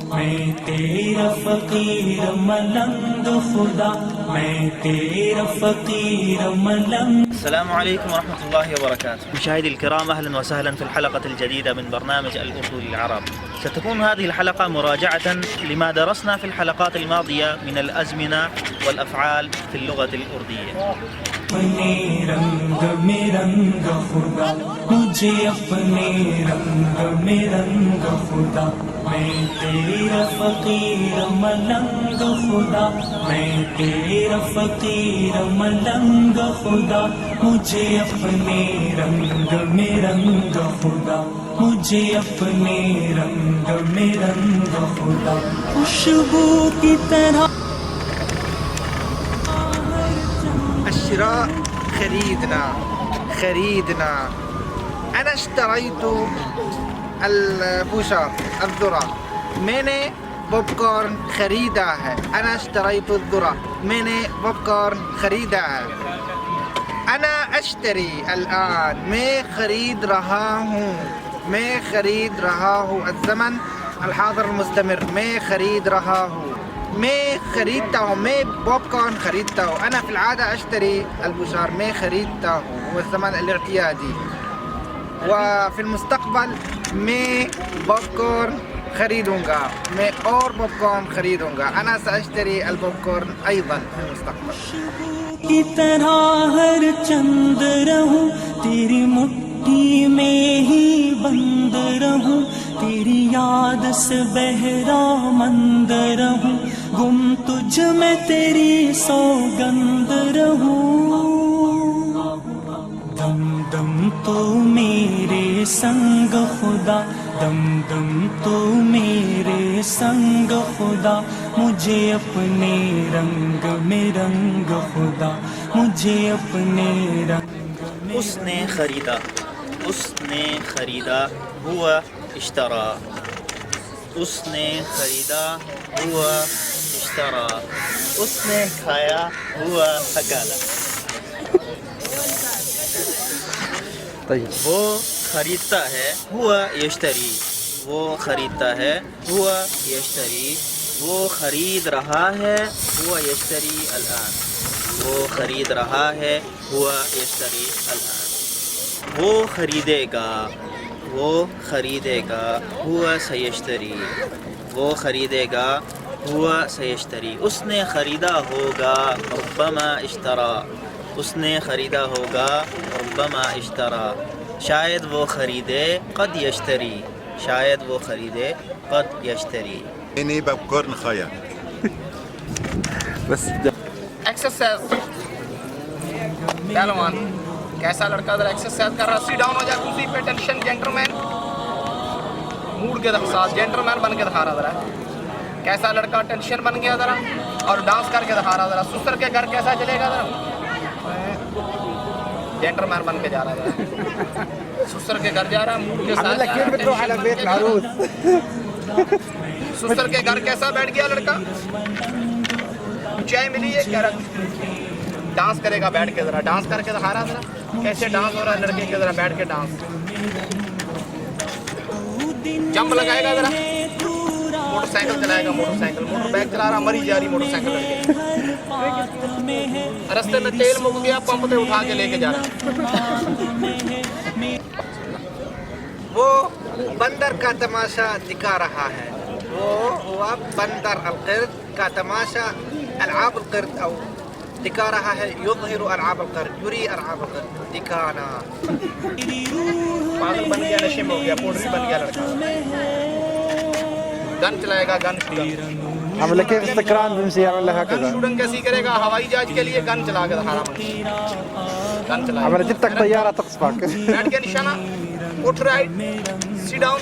میں تیرا فقیر ملنگ خدا، میں تیرا فقیر ملنگ. السلام عليكم ورحمة الله وبركاته. مشاهدي الكرام، أهلا وسهلا في الحلقة الجديدة من برنامج الأصول العرب. ستكون هذه الحلقة مراجعة لما درسنا في الحلقات الماضية من الأزمنة والأفعال في اللغة الأردية. اپنے رنگ میں رنگ خدا، مجھے اپنے رنگ میں رنگ خدا. میں تیرا فقیر ملنگ خدا، میں تیرا فقیر ملنگ خدا. مجھے اپنے رنگ میں رنگ خدا، مجھے اپنے رنگ میں رنگ خدا. خوشبو کی طرح الشراء خریدنا، خریدنا. انا اشتريت البوشار الذرة، میں نے پاپ کارن خریدا ہے. انا اشتريت الذرة، میں نے پاپ کارن خریدا ہے. انا اشتری الآن، میں خرید رہا ہوں، میں خرید رہا ہوں. الزمن الحاضر المستمر، میں خرید رہا ہوں، میں خریدتا ہوں، میں پاپ کارن خریدتا ہوں. انا في العادة اشتري البوشار، میں خریدتا ہوں، هو الزمن الاعتيادي. وفي المستقبل میں پاپ کارن خریدوں گا، میں اور پاپ کارن خریدوں گا. انا سأشتري البوب کارن ايضا في المستقبل. کی طرح ہر چند رہوں، تیری مٹھی میں ہی بند رہوں. تیری یاد سے بہرا مند رہوں، گم تجھ میں تیری سوگند رہوں. دم دم تو میرے سنگ خدا، دم دم تو میرے سنگ خدا. مجھے اپنے رنگ میں رنگ خدا، مجھے اپنے رنگ. اس نے خریدا، اس نے خریدا، ہوا اشترى. اس نے خریدا، ہوا اشترى. اس نے کھایا، ہوا اکالا. وہ خریدتا ہے، ہوا یشتری. وہ خریدتا ہے، ہوا یشتری. وہ خرید رہا ہے، ہوا یشتری الآن. وہ خرید رہا ہے، ہوا یشتری الآن. وہ خریدے گا، وہ خریدے گا، ہوا سیشتری. وہ خریدے گا، ہوا سیشتری. اس نے خریدا ہوگا، ربما اشترى. اس نے خریدا ہوگا، ربما اشترى. شاید وہ خریدے، قد یشتری. شاید وہ خریدے، قد یشتری. میں نے پاپ کارن کھایا. بس ایکسرسائز. پہلوان کیسا لڑکا ذرا ایکسرسائز کر رہا. سی ڈاؤن ہو جائے کرسی پہ. ٹینشن جینٹلمین موڈ کے ساتھ جینٹلمین بن کے دکھا رہا ذرا. کیسا لڑکا ٹینشن بن گیا ذرا، اور ڈانس کر کے دکھا رہا ذرا. سسر کے گھر کیسا چلے گا ذرا. جینٹلمین بن کے جا رہا ذرا. سسر کے گھر جا رہا موڈ کے ساتھ. سسر کے گھر کیسا بیٹھ گیا لڑکا. چائے ملی ہے کیا رکھ. ڈانس کرے گا بیٹھ کے ذرا. ڈانس کر کے دکھا رہا ذرا کیسے ڈانس ہو رہا ہے لڑکے کے. ذرا بیٹھ کے ڈانس. جمپ لگائے گا ذرا. موٹر سائیکل چلائے گا. موٹر سائیکل موٹر بائک چلا رہا. مری جا رہی موٹر سائیکل لڑکے. رستے میں تیل مک گیا، پمپ سے اٹھا کے لے کے جا رہا. وہ بندر کا تماشا دکھا رہا ہے. وہ بندر القرد کا تماشا العاب القرد او دکھا رہا ہے. یظہر العاب القرد، یری العاب القرد، دکھانا. پاگل بن گیا، نشے میں ہو گیا، پوڈری بن گیا لڑکا. گن چلائے گا. گن عمل كيف السكران بيمشي يعمل لها هكذا. شوٹنگ کیسی کرے گا. ہوائی جہاز کے لیے گن چلا کے دکھا رہا. گن چلائے. عمل جبتك طيارة تقصفك. بیٹھ کے نشانہ. اٹھ رائٹ. سی ڈاؤن.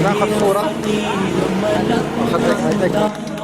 ناخذ صورة.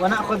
ونأخذ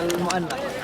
المؤنث.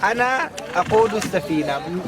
أنا أقود السفينة.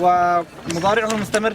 ومضارعه مستمر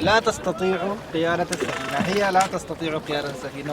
لا تستطيع قيادة السفينة, هي لا تستطيع قيادة السفينة.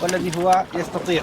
والذي هو يستطيع.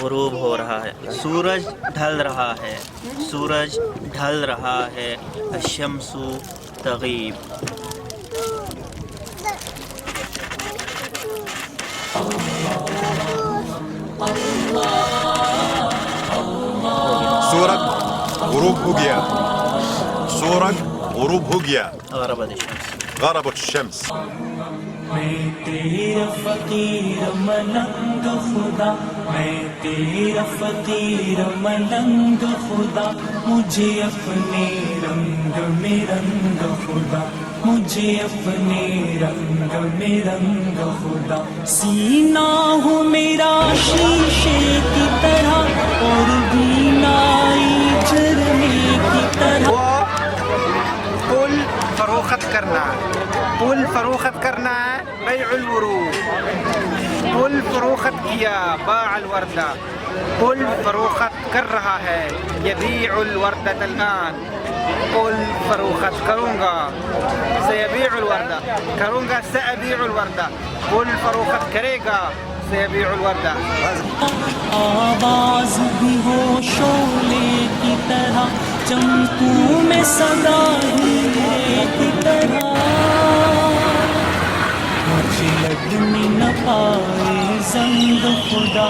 غروب ہو رہا ہے. سورج ڈھل رہا ہے. سورج ڈھل رہا ہے. الشمس تغیب. سورج غروب ہو گیا. سورج غروب ہو گیا. غربت الشمس. غربت الشمس. میں تیرا فقیر ملنگ خدا, میں تیرا فقیر ملنگ خدا, مجھے اپنے رنگ میں رنگ خدا, مجھے اپنے رنگ میں رنگ خدا. سینہ ہو میرا شیشے کی طرح اور بینائی جھرنے کی طرح. وہ پل فروخت کرنا, پل فروخت کرنا بیع الورود. پل فروخت کیا باع الوردہ. پل فروخت کر رہا ہے یبیع الوردۃ الآن. پل فروخت کروں گا سیبیع الوردہ. کروں گا سأبیع الوردہ. پل فروخت کرے گا سیبیع الوردہ. آواز بھی ہو شعلے کی طرح, چمکوں میں صدا ہیرے کی طرح, مجھے لگنے نہ پائے زنگ خدا.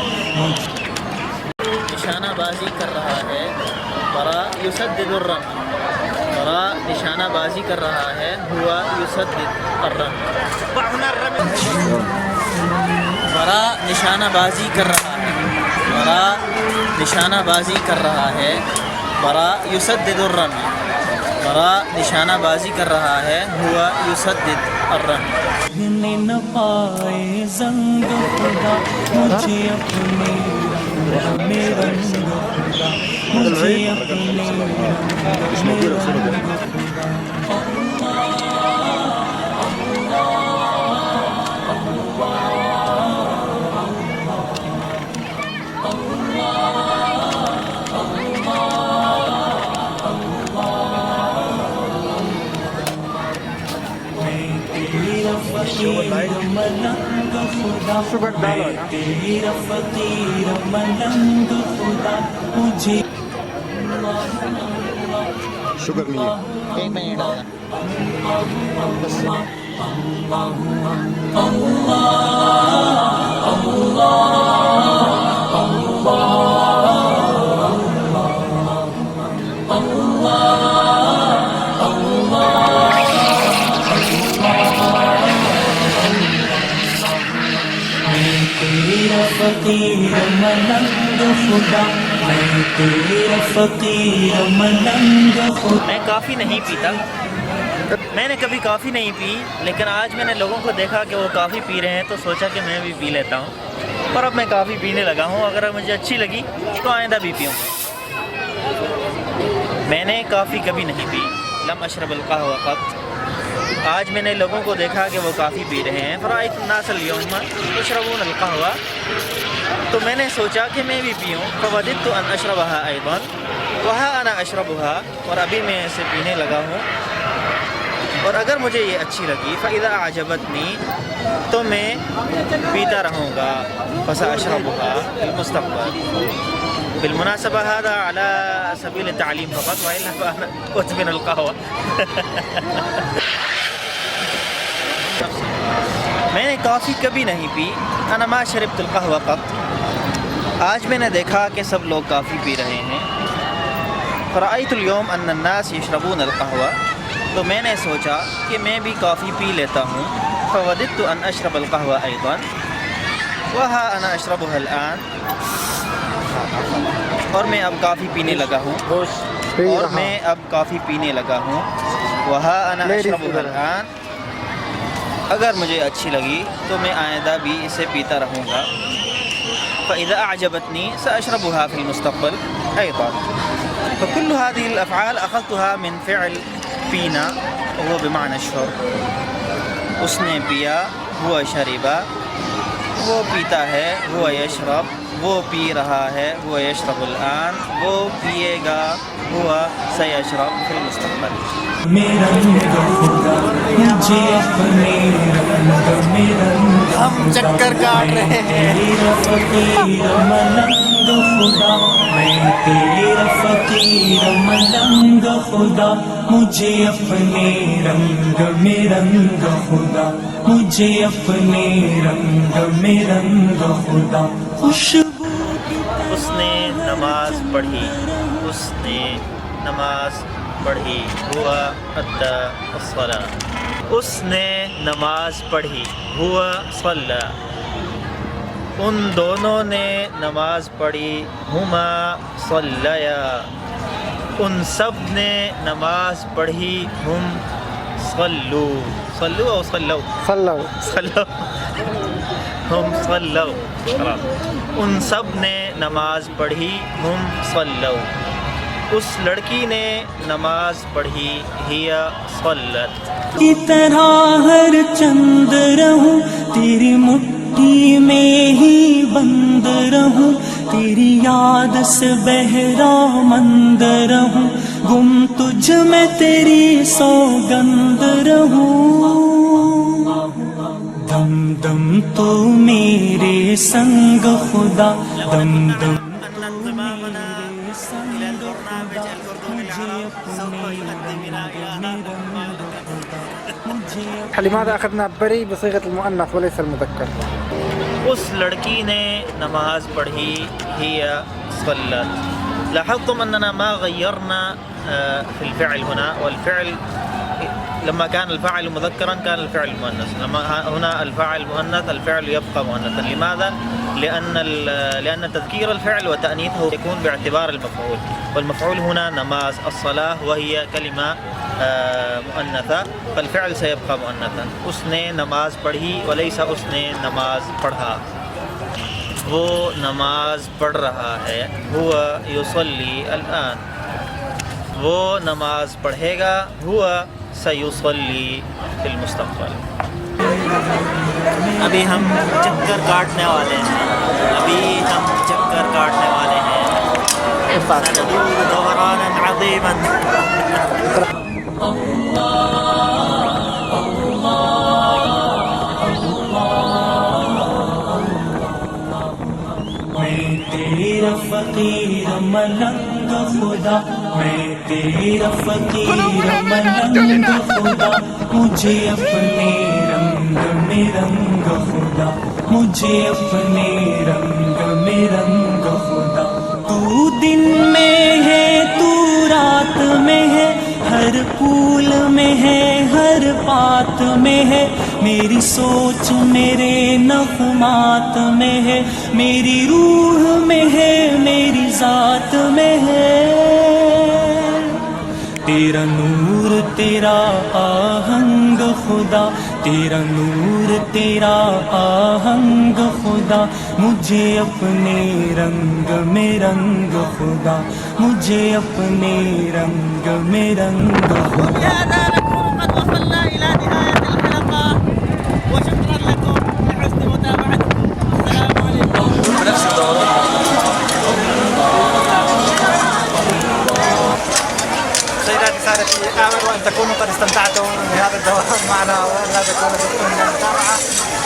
نشانہ بازی کر رہا ہے. برا یسدد الرمح. برا نشانہ بازی کر رہا ہے. ہوا یسدد الرمح. برا نشانہ بازی کر رہا ہے. برا نشانہ بازی کر رہا ہے. برا یسدد الرمح. برا نشانہ بازی کر رہا ہے. ہوا یسدد الرمح. لگنے نہ پائے زنگ خدا, مجھے اپنے رنگ میں رنگ خدا, مجھے اپنے رنگ میں رنگ خدا. فقیر ملنگ خدا, میں تیرا فقیر ملنگ خدا, مجھے شکر نہیں. ایک منٹ تیرا فقیر ملنگ خدا, میں تیرا فقیر ملنگ خدا. میں کافی نہیں پیتا. میں نے کبھی کافی نہیں پی, لیکن آج میں نے لوگوں کو دیکھا کہ وہ کافی پی رہے ہیں تو سوچا کہ میں بھی پی لیتا ہوں. اور اب میں کافی پینے لگا ہوں. اگر مجھے اچھی لگی تو آئندہ بھی پیوں. میں نے کافی کبھی نہیں پی. لم اشرب القهوة قط. آج میں نے لوگوں کو دیکھا کہ وہ کافی پی رہے ہیں. فرأيت الناس اليوم يشربون القهوة. تو میں نے سوچا کہ میں بھی پیوں. فوددت ان اشربها ايضا وها انا اشربها. اور ابھی میں اسے پینے لگا ہوں. اور اگر مجھے یہ اچھی لگی فاذا اعجبتنی تو میں پیتا رہوں گا. فسأشربها في المستقبل. بالمناسبة هذا على سبيل التعليم فقط, وإلا فأنا أدمن القهوة. میں نے کافی کبھی نہیں پی. انا ما شربت القهوة قط. آج میں نے دیکھا کہ سب لوگ کافی پی رہے ہیں. فرأيت اليوم ان الناس يشربون القهوة. تو میں نے سوچا کہ میں بھی کافی پی لیتا ہوں. فوددت ان اشرب القهوة ايضا وها انا اشربها الآن. اور میں اب کافی پینے لگا ہوں. اور میں اب کافی پینے لگا ہوں. وها انا اشربها الآن. اگر مجھے اچھی لگی تو میں آئندہ بھی اسے پیتا رہوں گا. فإذا أعجبتني سأشربها في المستقبل أيضا. فكل هذه الأفعال أخذتها من فعل پینا وهو بمعنى الشرب. اس نے پیا, ہوا شربا, وہ پیتا ہے, ہوا یشرب, وہ پی رہا ہے هو يشرب الآن وہ پیے گا هو سيشرب في المستقبل. میں رنگ خدا مجھے اپنے رنگ میں رنگ ہم چکر کاٹ رہے ہیں. تیرا فقیر ملنگ خدا میں تیرا فقیر ملنگ خدا مجھے اپنے رنگ میں رنگ خدا مجھے اپنے رنگ میں رنگ خدا. خوشبو اس نے نماز پڑھی اس نے نماز پڑھی ہوا ادا الصلاۃ اس نے نماز پڑھی ہوا صلی ان دونوں نے نماز پڑھی ہما صلیا ان سب نے نماز پڑھی ہم صلو صلو او صلو صلو صلو ہم صلو ان سب نے نماز پڑھی ہم صلو اس لڑکی نے نماز پڑھی ہیا صلت کی طرح ہر چند رہوں تیری مٹھی میں ہی بند رہوں تیری یاد سے بہرا مند رہوں گم تجھ میں تیری سوگند رہوں دم دم تو میرے سنگ خدا دم دم لماذا أخذنا بري بصيغة المؤنث وليس المذكر؟ اس لڑکی نے نماز پڑھی ہی صلت. لاحظتم أننا ما غيرنا في الفعل هنا والفعل لما كان الفاعل مذكرا كان الفعل مؤنث لما هنا الفاعل مؤنث الفعل يبقى مؤنثا. لماذا؟ لأن تذكير الفعل وتأنيثه يكون باعتبار المفعول والمفعول هنا نماز الصلاة وهي كلمة مؤنثة فالفعل سيبقى مؤنثا. اس نے نماز پڑھی وليس اس نے نماز پڑھا وہ نماز پڑھ رہا ہے هو يصلي الآن وہ نماز پڑھے گا هو سيصلي في المستقبل. ابھی ہم چکر کاٹنے والے ہیں سندور دورانا عظیما. میں تیرا فقیر ملنگ خدا میں تیرا فقیر ملنگ خدا مجھے اپنے رنگ میں رنگ خدا مجھے اپنے رنگ میں رنگ خدا. تو دن میں ہے تو رات میں ہے ہر پھول میں ہے ہر بات میں ہے میری سوچ میرے نغمات میں ہے میری روح میں ہے میری ذات میں ہے. تیرا نور تیرا آہنگ خدا تیرا نور تیرا آہنگ خدا مجھے اپنے رنگ میں رنگ خدا مجھے اپنے رنگ میں رنگ خدا. قد وصلنا إلى نهاية الحلقة وشكرا لكم لحسن متابعتكم. السلام عليكم. سيداتي سادتي آمل وأن تكونوا قد استمتعتم بهذا الدوام معنا وأن لا تكونوا بكم من المتابعة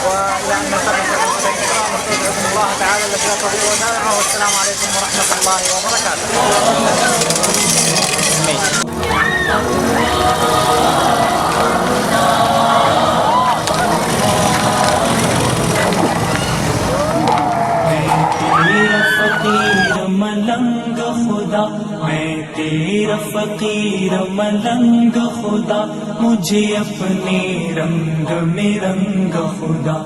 وإلى أن نلتقي في حلقة أخرى بإذن الله تعالى التي لا تضيع ودائعه والسلام عليكم ورحمة الله وبركاته. ملنگ خدا میں تیرا فقیر ملنگ خدا مجھے اپنے رنگ میں رنگ خدا